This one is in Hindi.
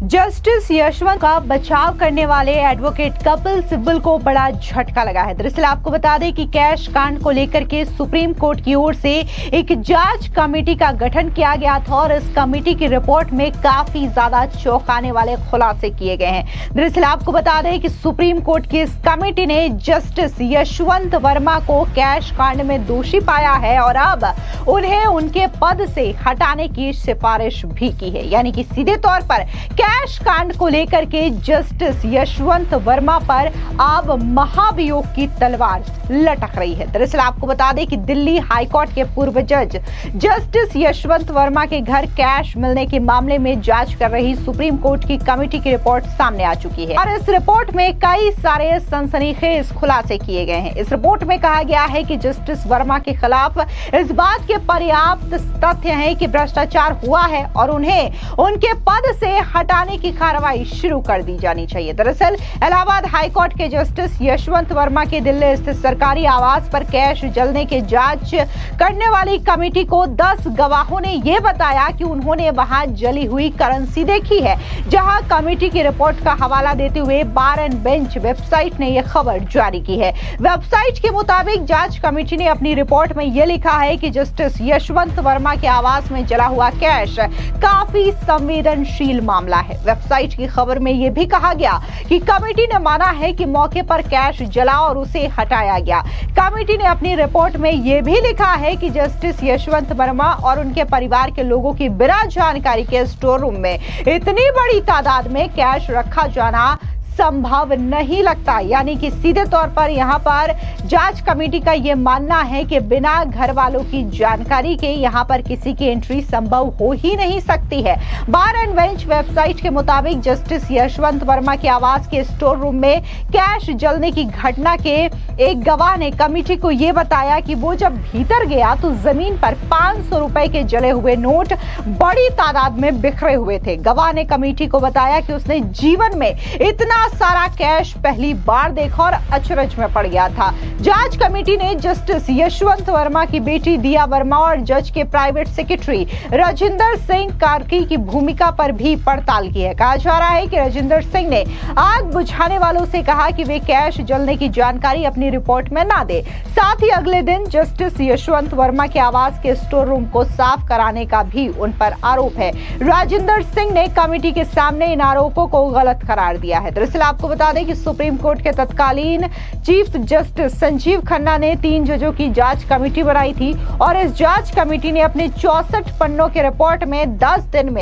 जस्टिस यशवंत का बचाव करने वाले एडवोकेट कपिल सिब्बल को बड़ा झटका लगा है। दरअसल आपको बता दें कि कैश कांड को लेकर के सुप्रीम कोर्ट की ओर से एक जांच कमेटी का गठन किया गया था और इस कमेटी की रिपोर्ट में काफी ज्यादा चौंकाने वाले खुलासे किए गए हैं। दरअसल आपको बता दें कि सुप्रीम कोर्ट की इस कमेटी ने जस्टिस यशवंत वर्मा को कैश कांड में दोषी पाया है और अब उन्हें उनके पद से हटाने की सिफारिश भी की है। यानी कि सीधे तौर पर कैश कांड को लेकर के जस्टिस यशवंत वर्मा पर अब महाभियोग की तलवार लटक रही है। दरअसल आपको बता दें कि दिल्ली हाईकोर्ट के पूर्व जज जस्टिस यशवंत वर्मा के घर कैश मिलने के मामले में जांच कर रही सुप्रीम कोर्ट की कमेटी की रिपोर्ट सामने आ चुकी है और इस रिपोर्ट में कई सारे सनसनीखेज खुलासे किए गए हैं। इस रिपोर्ट में कहा गया है कि जस्टिस वर्मा के खिलाफ इस बात के पर्याप्त तथ्य हैं कि भ्रष्टाचार हुआ है और उन्हें उनके पद से हटाने की कार्रवाई शुरू कर दी जानी चाहिए। दरअसल इलाहाबाद हाईकोर्ट के जस्टिस यशवंत वर्मा के दिल्ली स्थित सरकारी आवास पर कैश जलने की जांच करने वाली कमेटी को 10 गवाहों ने यह बताया कि उन्होंने वहां जली हुई करेंसी देखी है। जहां कमेटी की रिपोर्ट का हवाला देते हुए बार एंड बेंच वेबसाइट ने यह खबर जारी की है। वेबसाइट के मुताबिक जांच कमेटी ने अपनी रिपोर्ट में यह लिखा है कि जस्टिस यशवंत वर्मा के आवास में जला हुआ कैश काफी संवेदनशील मामला है। वेबसाइट की खबर में यह भी कहा गया कि कमेटी ने माना है कि मौके पर कैश जला और उसे हटाया गया। कमेटी ने अपनी रिपोर्ट में यह भी लिखा है कि जस्टिस यशवंत वर्मा और उनके परिवार के लोगों की बिना जानकारी के स्टोर रूम में इतनी बड़ी तादाद में कैश रखा जाना संभव नहीं लगता। यानी कि सीधे तौर पर यहां पर जांच कमेटी का यह मानना है कि बिना घर वालों की जानकारी के यहां पर किसी की एंट्री संभव हो ही नहीं सकती है। बार एंड बेंच वेबसाइट के मुताबिक जस्टिस यशवंत वर्मा के आवास के स्टोर रूम में कैश जलने की घटना के एक गवाह ने कमेटी को यह बताया कि वो जब भीतर गया तो जमीन पर 500 रुपए के जले हुए नोट बड़ी तादाद में बिखरे हुए थे। गवाह ने कमेटी को बताया कि उसने जीवन में इतना सारा कैश पहली बार देखा और अचरज में पड़ गया था। जांच कमेटी ने जस्टिस यशवंत वर्मा की बेटी दिया वर्मा और जज के प्राइवेट सेक्रेटरी राजिंदर सिंह कार्की की भूमिका पर भी पड़ताल की है। कहा जा रहा है कि राजिंदर सिंह ने आग बुझाने वालों से कहा कि वे कैश जलने की जानकारी अपनी रिपोर्ट में ना दे। साथ ही अगले दिन जस्टिस यशवंत वर्मा के आवास के स्टोर रूम को साफ कराने का भी उन पर आरोप है। राजिंदर सिंह ने कमेटी के सामने इन आरोपों को गलत करार दिया है। दरअसल आपको बता दें कि सुप्रीम कोर्ट के तत्कालीन चीफ जस्टिस संजीव खन्ना ने 3 जजों की जांच कमेटी बनाई थी और इस जांच कमेटी ने अपने 64 पन्नों के रिपोर्ट में 10 दिन में